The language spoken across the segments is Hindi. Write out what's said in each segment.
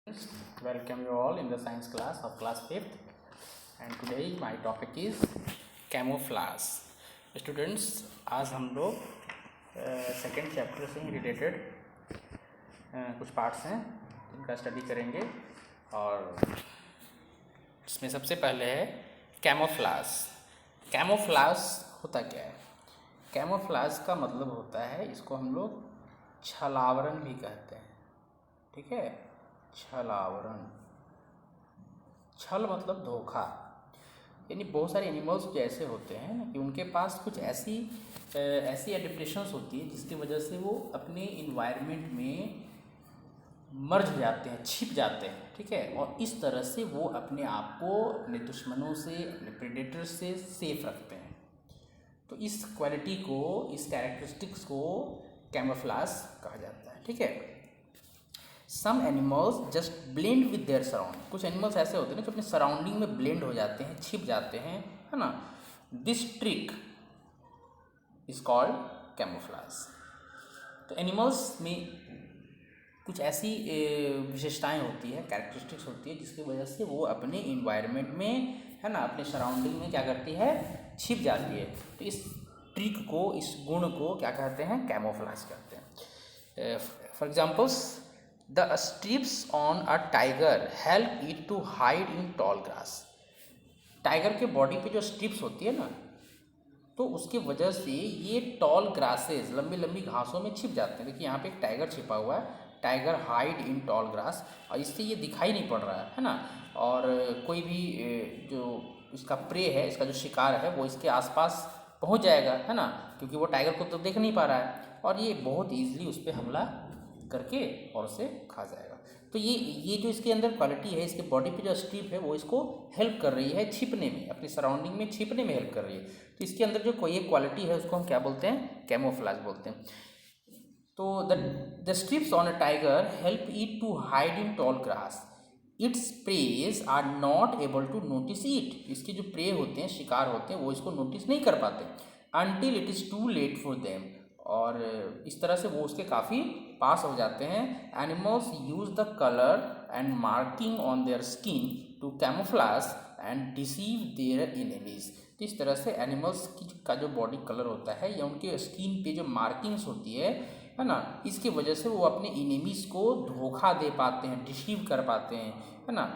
Welcome you all in the science class of class 5th, and today my topic is camouflage. Students, आज हम लोग सेकेंड चैप्टर से ही रिलेटेड कुछ पार्ट्स हैं जिनका स्टडी करेंगे। और इसमें सबसे पहले है कैमोफ्लाज। कैमोफ्लाज होता क्या है? कैमोफ्लाज का मतलब होता है, इसको हम लोग छलावरण भी कहते हैं। ठीक है, छलावरण। छल मतलब धोखा। यानी बहुत सारे एनिमल्स जो ऐसे होते हैं ना कि उनके पास कुछ ऐसी एडेप्टेशंस होती है जिसकी वजह से वो अपने इन्वायरमेंट में मर्ज जाते हैं, छिप जाते हैं। ठीक है, और इस तरह से वो अपने आप को अपने दुश्मनों से, अपने प्रेडेटर्स से सेफ रखते हैं। तो इस क्वालिटी को, इस कैरेक्टरिस्टिक्स को कैमोफ्लाज कहा जाता है। ठीक है, some animals just blend with their surrounding. कुछ एनिमल्स ऐसे होते हैं ना जो अपने सराउंडिंग में ब्लेंड हो जाते हैं, छिप जाते हैं, है ना। This trick is called camouflage. तो एनिमल्स में कुछ ऐसी विशेषताएं होती है, कैरेक्टरिस्टिक्स होती है जिसकी वजह से वो अपने इन्वायरमेंट में, है ना, अपने सराउंडिंग में क्या करती है, छिप जाती है। तो इस ट्रिक को, इस गुण को क्या कहते हैं? कैमोफ्लाज कहते हैं। For examples, The strips on a tiger help it to hide in tall grass. Tiger के बॉडी पे जो स्ट्रिप्स होती है ना, तो उसकी वजह से ये टॉल ग्रासेस, लंबी लंबी घासों में छिप जाते हैं। देखिए यहाँ पे एक टाइगर छिपा हुआ है, tiger hide in tall grass, और इससे ये दिखाई नहीं पड़ रहा है ना। और कोई भी जो इसका प्रे है, इसका जो शिकार है, वो इसके आसपास पहुँच जाएगा, है ना, क्योंकि वो टाइगर को तो देख नहीं पा रहा है, और ये बहुत ईजिली उस पर हमला करके और उसे खा जाएगा। तो ये जो इसके अंदर क्वालिटी है, इसके बॉडी पे जो स्ट्रिप है, वो इसको हेल्प कर रही है छिपने में, अपनी सराउंडिंग में छिपने में हेल्प कर रही है। तो इसके अंदर जो कोई एक क्वालिटी है उसको हम क्या बोलते हैं? कैमोफ्लाज बोलते हैं। तो the stripes on a tiger help it to hide in tall grass. Its preys are not able to notice it. इसके जो प्रे होते हैं, शिकार होते हैं, वो इसको नोटिस नहीं कर पाते until it is too late for them. और इस तरह से वो उसके काफ़ी पास हो जाते हैं। Animals use the colour and marking on their skin to camouflage and deceive their enemies. तो इस तरह से एनिमल्स का जो बॉडी कलर होता है या उनके स्किन पे जो मार्किंग्स होती है ना, इसकी वजह से वो अपने एनिमीज को धोखा दे पाते हैं, डिसीव कर पाते हैं, है ना।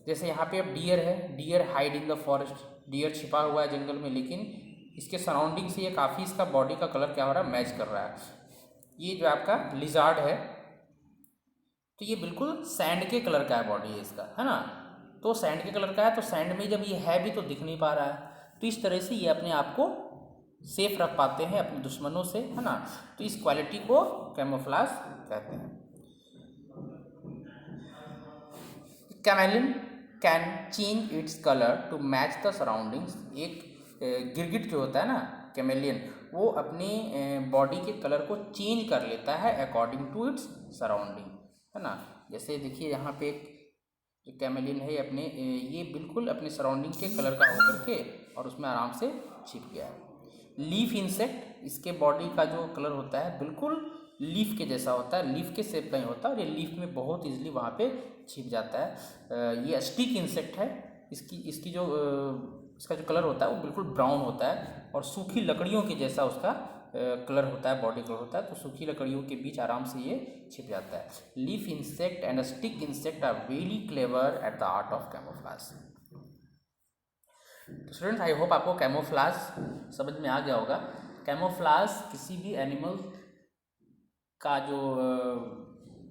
जैसे यहाँ पे अब डियर है, deer hide in the forest. Deer छिपा हुआ है जंगल में, लेकिन इसके सराउंडिंग से ये काफ़ी, इसका बॉडी का कलर क्या हो रहा है, मैच कर रहा है। ये जो आपका लिजार्ड है, तो ये बिल्कुल सैंड के कलर का है, बॉडी है इसका, है ना। तो सैंड के कलर का है, तो सैंड में जब ये है भी तो दिख नहीं पा रहा है। तो इस तरह से ये अपने आप को सेफ रख पाते हैं अपने दुश्मनों से, है ना। तो इस क्वालिटी को कैमोफ्लाज कहते हैं। Chameleon can change its colour to match the surroundings. एक गिरगिट जो होता है ना, कैमेलियन, वो अपने बॉडी के कलर को चेंज कर लेता है अकॉर्डिंग टू इट्स सराउंडिंग, है ना। जैसे देखिए यहाँ पे एक जो कैमेलियन है, अपने ये बिल्कुल अपने सराउंडिंग के कलर का होकर के और उसमें आराम से छिप गया है। लीफ इंसेक्ट, इसके बॉडी का जो कलर होता है बिल्कुल लीफ के जैसा होता है, लीफ के शेप का ही होता है, और ये लीफ में बहुत ईजिली वहाँ पे छिप जाता है। ये स्टिक इंसेक्ट है। इसकी जो इसका जो कलर होता है वो बिल्कुल ब्राउन होता है, और सूखी लकड़ियों के जैसा उसका कलर होता है, बॉडी कलर होता है। तो सूखी लकड़ियों के बीच आराम से ये छिप जाता है। Leaf insect and stick insect are very clever at the art of camouflage. तो स्टूडेंट्स, आई होप आपको कैमोफ्लाज समझ में आ गया होगा। कैमोफ्लाज किसी भी एनिमल का जो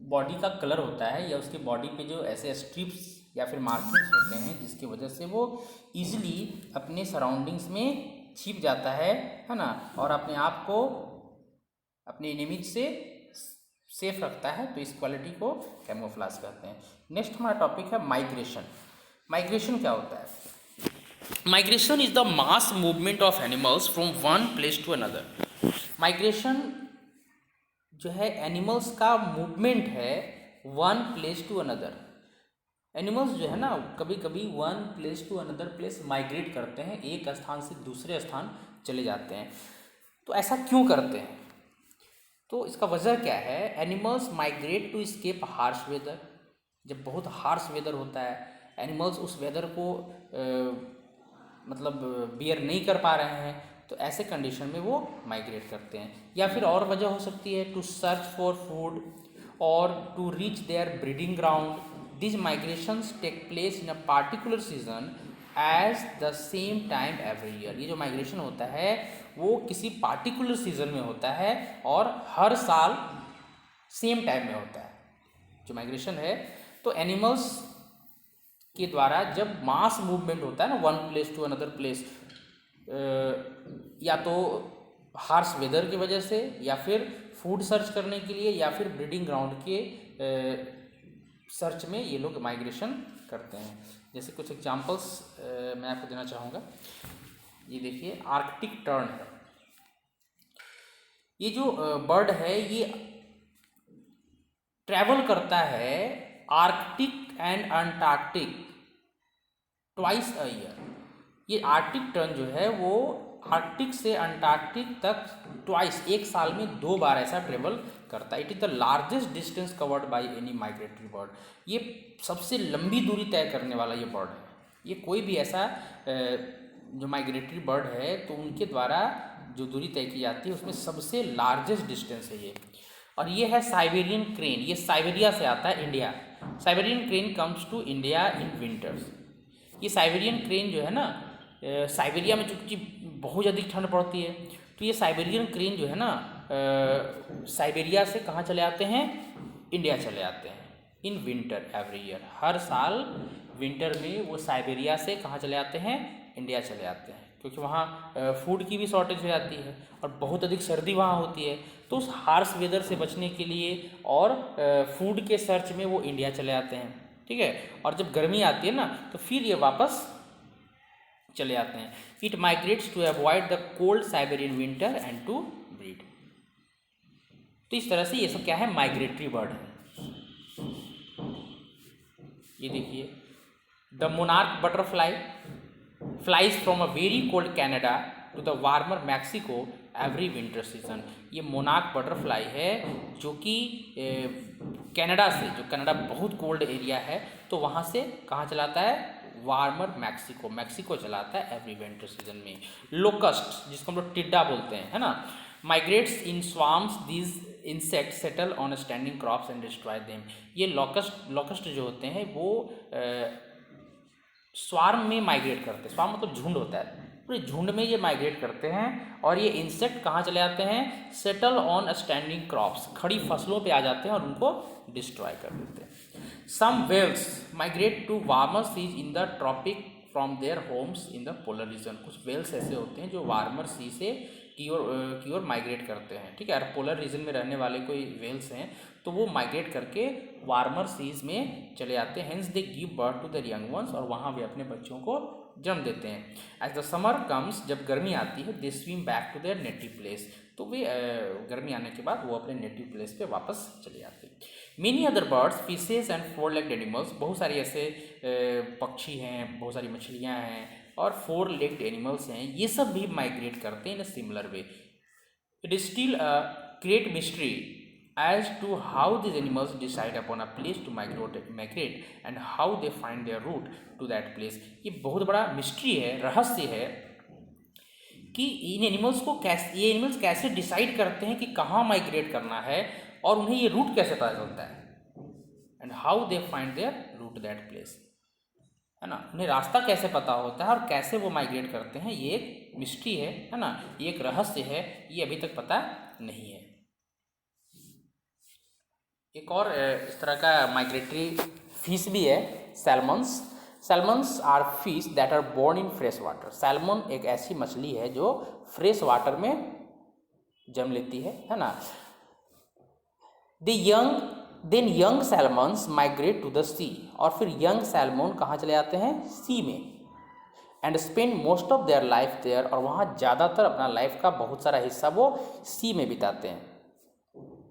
बॉडी का कलर होता है, या उसकी बॉडी पे जो ऐसे स्ट्रिप्स या फिर मार्किंग्स होते हैं जिसकी वजह से वो ईजिली अपने सराउंडिंग्स में छिप जाता है ना, और अपने आप को अपने एनिमीज से सेफ रखता है। तो इस क्वालिटी को कैमोफ्लाज कहते हैं। नेक्स्ट हमारा टॉपिक है माइग्रेशन। माइग्रेशन क्या होता है? Migration is the mass movement of animals from one place to another. Migration जो है एनिमल्स का मूवमेंट है one place to another. Animals जो है ना, कभी कभी one place to another place migrate करते हैं, एक स्थान से दूसरे स्थान चले जाते हैं। तो ऐसा क्यों करते हैं? तो इसका वजह क्या है? Animals migrate to escape harsh weather. जब बहुत हार्श वेदर होता है, एनिमल्स उस वेदर को मतलब बियर नहीं कर पा रहे हैं, तो ऐसे कंडीशन में वो माइग्रेट करते हैं। या फिर और वजह हो सकती है टू सर्च फॉर फूड और to reach their breeding ground. This migrations take place in a particular season as the same time every year. ये जो माइग्रेशन होता है वो किसी पार्टिकुलर सीजन में होता है और हर साल सेम टाइम में होता है जो माइग्रेशन है। तो एनिमल्स के द्वारा जब मास मूवमेंट होता है ना, one place to another place, या तो हार्श वेदर की वजह से, या फिर फूड सर्च करने के लिए, या फिर ब्रीडिंग ग्राउंड के सर्च में ये लोग माइग्रेशन करते हैं। जैसे कुछ एग्जांपल्स मैं आपको देना चाहूँगा। ये देखिए आर्कटिक टर्न है। ये जो बर्ड है ये ट्रैवल करता है Arctic and Antarctic twice a year. ये आर्कटिक टर्न जो है वो आर्कटिक से अंटार्कटिक तक ट्वाइस, एक साल में 2 बार ऐसा ट्रेवल करता है। It is the largest distance covered by any migratory bird. ये सबसे लंबी दूरी तय करने वाला ये बर्ड है। ये कोई भी ऐसा जो माइग्रेटरी बर्ड है तो उनके द्वारा जो दूरी तय की जाती है उसमें सबसे लार्जेस्ट डिस्टेंस है ये। और ये है साइबेरियन क्रेन। ये साइबेरिया से आता है, India. Siberian crane comes to India in winters. ये साइबेरियन क्रेन जो है ना, साइबेरिया में चूँकि बहुत ज़्यादा ठंड पड़ती है, तो ये साइबेरियन क्रेन जो है ना साइबेरिया से कहाँ चले आते हैं, इंडिया चले आते हैं इन विंटर एवरी ईयर। हर साल विंटर में वो साइबेरिया से कहाँ चले आते हैं, इंडिया चले आते हैं, क्योंकि वहाँ फूड की भी शॉर्टेज हो जाती है और बहुत अधिक सर्दी वहाँ होती है। तो उस हार्श वेदर से बचने के लिए और फूड के सर्च में वो इंडिया चले आते हैं, ठीक है। और जब गर्मी आती है ना तो फिर ये वापस चले आते हैं। It migrates to avoid the cold Siberian winter and to breed. तो इस तरह से ये सब क्या है, माइग्रेटरी बर्ड है। ये देखिए the monarch butterfly flies from a very cold Canada to the warmer Mexico every winter season. ये मोनार्क बटरफ्लाई है जो कि कनाडा से, जो कनाडा बहुत कोल्ड एरिया है, तो वहाँ से कहाँ चलाता है, वार्मर मैक्सिको, मैक्सिको चलाता है एवरी विंटर सीजन में। लोकस्ट, जिसको हम लोग टिड्डा बोलते हैं, है ना, migrates in swarms. These insect settle on standing crops and destroy them. ये लोकस्ट जो होते हैं वो स्वार्म में माइग्रेट करते हैं। स्वार्म मतलब झुंड होता है, पूरे झुंड में ये माइग्रेट करते हैं। और ये इंसेक्ट कहाँ चले आते हैं, सेटल ऑन स्टैंडिंग क्रॉप्स, खड़ी फसलों पे आ जाते हैं और उनको डिस्ट्रॉय कर देते हैं। Some whales migrate to warmer seas in the tropic from their homes in the polar region. कुछ वेल्स ऐसे होते हैं जो वार्मर सी से की ओर माइग्रेट करते हैं, ठीक है। और पोलर रीजन में रहने वाले कोई वेल्स हैं तो वो माइग्रेट करके वार्मर सीज में चले आते हैं। Hence they give birth to their young ones, और वहाँ वे अपने बच्चों को जन्म देते हैं। एज द समर कम्स, जब गर्मी आती है, they swim back to their native place, तो वे गर्मी आने के बाद वो अपने नेटिव प्लेस पे वापस चले जाते हैं। Many other birds, fishes and 4-legged animals, बहुत सारे ऐसे पक्षी हैं, बहुत सारी मछलियाँ हैं और 4-legged एनिमल्स हैं, ये सब भी माइग्रेट करते हैं in a similar way. It is still a great mystery as to how these animals decide upon a place to migrate and how they find their route to that place। ये बहुत बड़ा मिस्ट्री है, रहस्य है कि इन एनिमल्स को कैसे, ये एनिमल्स कैसे डिसाइड करते हैं कि कहाँ माइग्रेट करना है और उन्हें ये रूट कैसे पता चलता है, and how they find their route that place, है ना, उन्हें रास्ता कैसे पता होता है और कैसे वो माइग्रेट करते हैं। ये एक मिस्ट्री है ना, ये एक रहस्य है, ये अभी तक पता नहीं है। एक और इस तरह का माइग्रेटरी फिश भी है, salmons. Salmons are fish that are born in fresh water. Salmon एक ऐसी मछली है जो फ्रेश वाटर में जन्म लेती है ना। Then young salmons migrate to the sea, और फिर यंग सैल्मन कहाँ चले जाते हैं, सी में, and spend most of their life there, और वहाँ ज़्यादातर अपना लाइफ का बहुत सारा हिस्सा वो सी में बिताते हैं।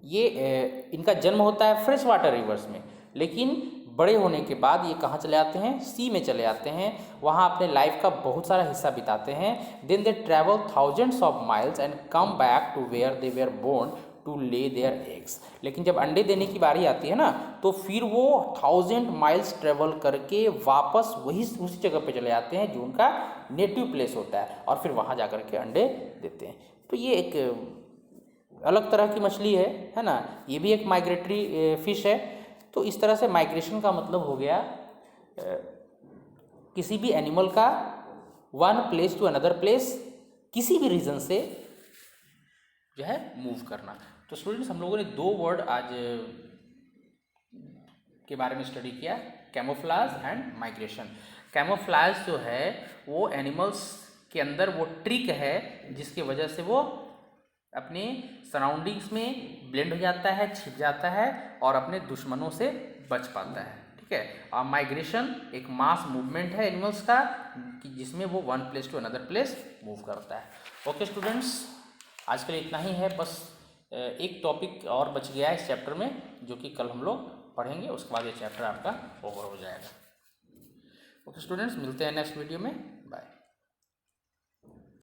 ये इनका जन्म होता है फ्रेश वाटर रिवर्स में, लेकिन बड़े होने के बाद ये कहाँ चले आते हैं, सी में चले आते हैं, वहाँ अपने लाइफ का बहुत सारा हिस्सा बिताते हैं। Then they travel thousands of miles and come back to where they were born to lay their eggs. लेकिन जब अंडे देने की बारी आती है ना, तो फिर वो 1000 माइल्स ट्रेवल करके वापस वही उसी जगह पे चले जाते हैं जो उनका नेटिव प्लेस होता है, और फिर वहाँ जा कर के अंडे देते हैं। तो ये एक अलग तरह की मछली है ना, ये भी एक माइग्रेटरी फिश है। तो इस तरह से माइग्रेशन का मतलब हो गया किसी भी एनिमल का one place to another place, किसी भी रीजन से जो है मूव करना। तो स्टूडेंट्स, हम लोगों ने दो वर्ड आज के बारे में स्टडी किया, कैमोफ्लाज एंड माइग्रेशन। कैमोफ्लाज जो है वो एनिमल्स के अंदर वो ट्रिक है जिसकी वजह से वो अपने सराउंडिंग्स में ब्लेंड हो जाता है, छिप जाता है और अपने दुश्मनों से बच पाता है। ठीक है। और माइग्रेशन एक मास मूवमेंट है एनिमल्स का कि जिसमें वो one place to another place move करता है। ओके स्टूडेंट्स, आज के लिए इतना ही है। बस एक टॉपिक और बच गया है इस चैप्टर में जो कि कल हम लोग पढ़ेंगे, उसके बाद ये चैप्टर आपका ओवर हो जाएगा। ओके स्टूडेंट्स, मिलते हैं नेक्स्ट वीडियो में।